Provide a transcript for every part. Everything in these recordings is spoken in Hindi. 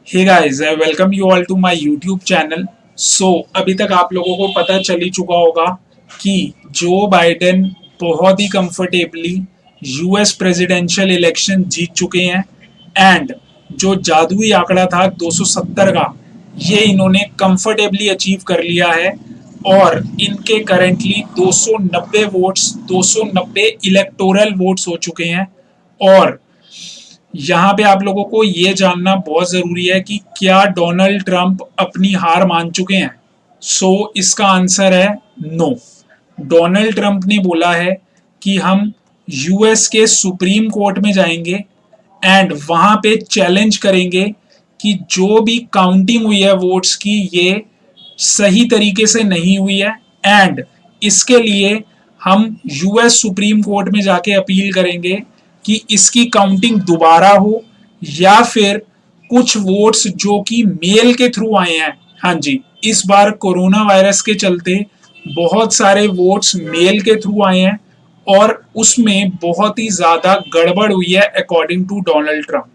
Hey guys, I welcome you all to my YouTube channel. अभी तक आप लोगों को पता चल ही चुका होगा कि जो बाइडेन बहुत ही कंफर्टेबली यूएस प्रेसिडेंशियल इलेक्शन जीत चुके हैं। एंड जो जादुई आंकड़ा था 270 का, ये इन्होंने कंफर्टेबली अचीव कर लिया है। और इनके करेंटली 290 वोट्स, 290 इलेक्टोरल वोट्स हो चुके हैं। और यहाँ पे आप लोगों को ये जानना बहुत ज़रूरी है कि क्या डोनाल्ड ट्रंप अपनी हार मान चुके हैं। इसका आंसर है नो। डोनाल्ड ट्रंप ने बोला है कि हम यूएस के सुप्रीम कोर्ट में जाएंगे एंड वहाँ पे चैलेंज करेंगे कि जो भी काउंटिंग हुई है वोट्स की, ये सही तरीके से नहीं हुई है। एंड इसके लिए हम यूएस सुप्रीम कोर्ट में जाके अपील करेंगे कि इसकी काउंटिंग दोबारा हो, या फिर कुछ वोट्स जो कि मेल के थ्रू आए हैं। हाँ जी, इस बार कोरोना वायरस के चलते बहुत सारे वोट्स मेल के थ्रू आए हैं और उसमें बहुत ही ज्यादा गड़बड़ हुई है अकॉर्डिंग टू डोनाल्ड ट्रंप।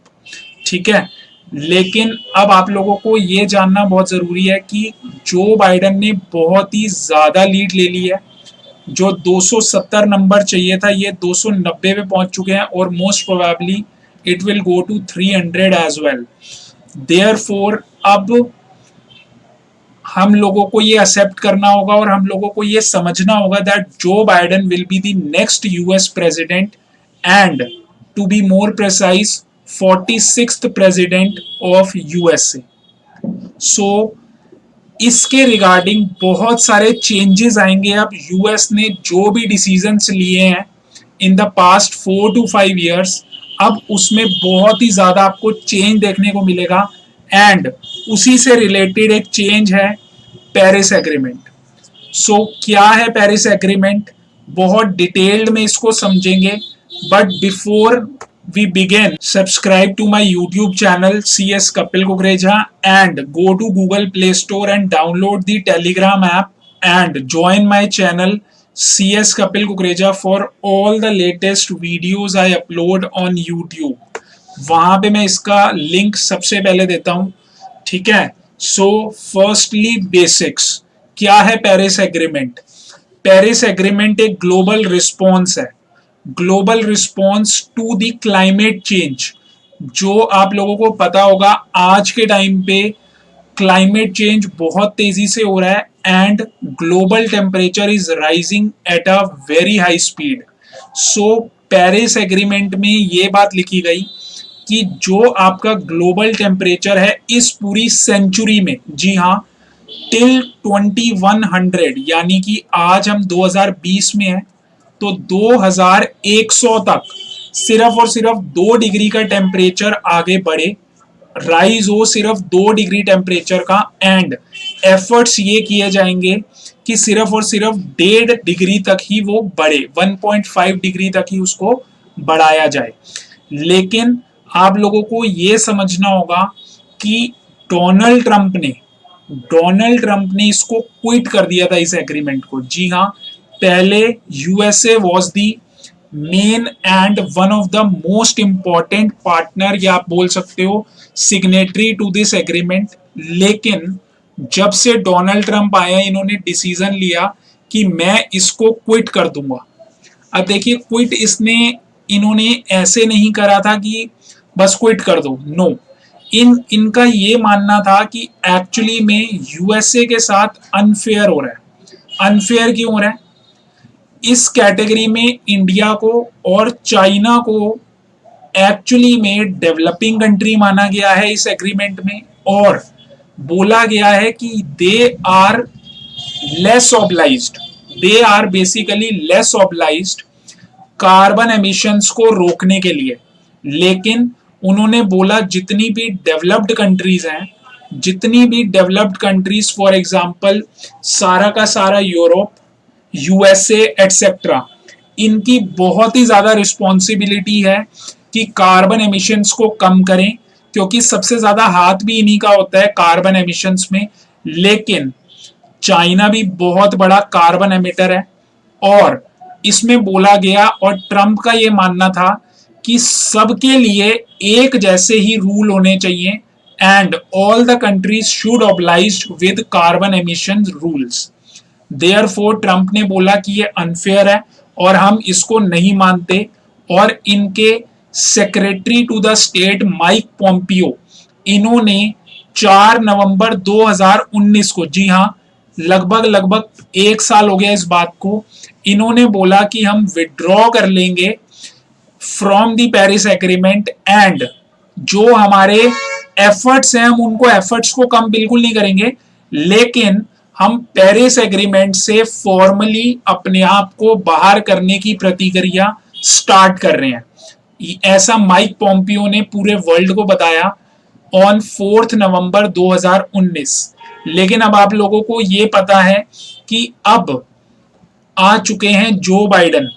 ठीक है, लेकिन अब आप लोगों को ये जानना बहुत जरूरी है कि जो बाइडन ने बहुत ही ज्यादा लीड ले ली है। जो 270 नंबर चाहिए था, ये 290 पे पहुंच चुके हैं और most probably it will go to 300 as well. Therefore अब हम लोगों को ये एक्सेप्ट करना होगा और हम लोगों को ये समझना होगा दैट जो Biden will be the next US president and to be more precise 46th president of USA. So इसके रिगार्डिंग बहुत सारे चेंजेस आएंगे। अब यूएस ने जो भी डिसीजंस लिए हैं in the past 4 to 5 years, अब उसमें बहुत ही ज्यादा आपको चेंज देखने को मिलेगा। एंड उसी से रिलेटेड एक चेंज है पेरिस एग्रीमेंट। क्या है पेरिस एग्रीमेंट, बहुत डिटेल्ड में इसको समझेंगे। But before we begin, subscribe to my YouTube channel CS Kapil Kukreja and go to Google Play Store and download the Telegram app and join my channel CS Kapil Kukreja for all the latest videos I upload on YouTube। वहां पे मैं इसका लिंक सबसे पहले देता हूं। ठीक है, फर्स्टली बेसिक्स। क्या है पेरिस एग्रीमेंट? पेरिस एग्रीमेंट एक ग्लोबल रिस्पॉन्स है, global response to the climate change. जो आप लोगों को पता होगा आज के टाइम पे क्लाइमेट चेंज बहुत तेजी से हो रहा है and global temperature is rising at a very high speed. Paris agreement में ये बात लिखी गई कि जो आपका ग्लोबल टेम्परेचर है इस पूरी सेंचुरी में, जी हाँ, टिल 2100, यानी कि आज हम 2020 में हैं, तो 2100 तक सिर्फ और सिर्फ 2 डिग्री का टेम्परेचर आगे बढ़े, राइज हो सिर्फ 2 डिग्री टेम्परेचर का। एंड एफर्ट्स ये किए जाएंगे कि सिर्फ और सिर्फ 1.5 डिग्री तक ही वो बढ़े, 1.5 डिग्री तक ही उसको बढ़ाया जाए। लेकिन आप लोगों को ये समझना होगा कि डोनाल्ड ट्रंप ने इसको क्विट कर दिया था, इस एग्रीमेंट को। जी हाँ, पहले USA was the main and one of the most important partner, या आप बोल सकते हो सिग्नेटरी टू दिस एग्रीमेंट। लेकिन जब से डोनाल्ड ट्रंप आया, इन्होंने डिसीजन लिया कि मैं इसको क्विट कर दूंगा। अब देखिए, क्विट इन्होंने ऐसे नहीं करा था कि बस क्विट कर दो, नो। इनका ये मानना था कि एक्चुअली में यूएसए के साथ अनफेयर हो रहा है। अनफेयर क्यों हो रहा है? इस कैटेगरी में इंडिया को और चाइना को एक्चुअली में डेवलपिंग कंट्री माना गया है इस एग्रीमेंट में, और बोला गया है कि they are less obliged, they are basically less obliged carbon emissions को रोकने के लिए। लेकिन उन्होंने बोला जितनी भी डेवलप्ड कंट्रीज हैं, जितनी भी डेवलप्ड कंट्रीज, फॉर एग्जांपल सारा का सारा यूरोप, यूएसए एटसेट्रा, इनकी बहुत ही ज्यादा रिस्पॉन्सिबिलिटी है कि कार्बन एमिशंस को कम करें, क्योंकि सबसे ज्यादा हाथ भी इन्हीं का होता है कार्बन एमिशंस में। लेकिन चाइना भी बहुत बड़ा कार्बन एमिटर है, और इसमें बोला गया, और ट्रंप का ये मानना था कि सबके लिए एक जैसे ही रूल होने चाहिए and all the countries should oblige with carbon emissions rules. Therefore Trump ने बोला कि ये अनफेयर है और हम इसको नहीं मानते, और इनके secretary to the state Mike Pompeo, इन्होंने 4 नवंबर 2019 को, जी हां, लगभग एक साल हो गया इस बात को, इन्होंने बोला कि हम विड्रॉ कर लेंगे from the Paris agreement, and जो हमारे एफर्ट्स हैं हम उनको एफर्ट्स को कम बिल्कुल नहीं करेंगे, लेकिन हम पेरिस एग्रीमेंट से फॉर्मली अपने आप को बाहर करने की प्रतिक्रिया स्टार्ट कर रहे हैं। ऐसा माइक पोम्पियो ने पूरे वर्ल्ड को बताया ऑन 4 नवंबर 2019। लेकिन अब आप लोगों को ये पता है कि अब आ चुके हैं जो बाइडन,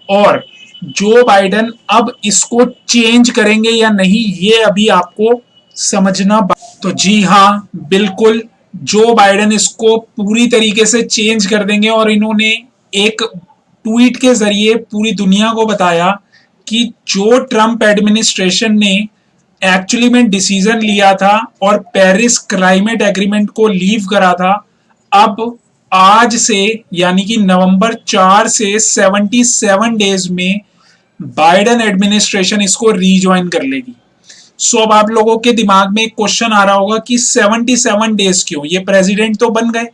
और जो बाइडन अब इसको चेंज करेंगे या नहीं ये अभी आपको समझना। तो जी हाँ, बिल्कुल जो बाइडन इसको पूरी तरीके से चेंज कर देंगे, और इन्होंने एक ट्वीट के जरिए पूरी दुनिया को बताया कि जो ट्रंप एडमिनिस्ट्रेशन ने एक्चुअली में डिसीजन लिया था और पेरिस क्लाइमेट एग्रीमेंट को लीव करा था, अब आज से यानी कि नवंबर 4 से 77 डेज में बाइडन एडमिनिस्ट्रेशन इसको रीज्वाइन कर लेगी। सो अब आप लोगों के दिमाग में एक क्वेश्चन आ रहा होगा कि 77 डेज क्यों, ये प्रेसिडेंट तो बन गए,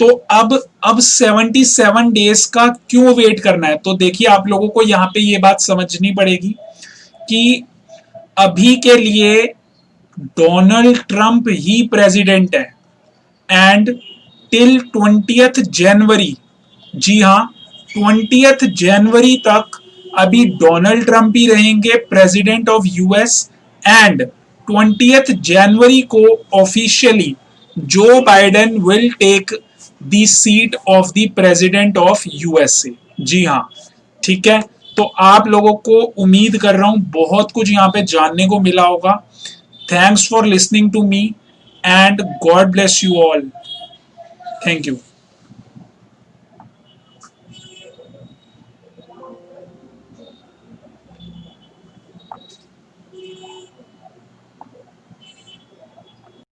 तो अब 77 डेज का क्यों वेट करना है? तो देखिए, आप लोगों को यहाँ पे ये बात समझनी पड़ेगी कि अभी के लिए डोनाल्ड ट्रंप ही प्रेसिडेंट है, एंड टिल 20th जनवरी, जी हाँ, 20th जनवरी तक अभी डोनाल्ड ट्रंप ही रहेंगे president of US, and 20th जनवरी को officially Joe Biden will take the seat of the president of USA. जी हाँ, ठीक है। तो आप लोगों को उम्मीद कर रहा हूं बहुत कुछ यहाँ पे जानने को मिला होगा। Thanks for listening to me and God bless you all. Thank you.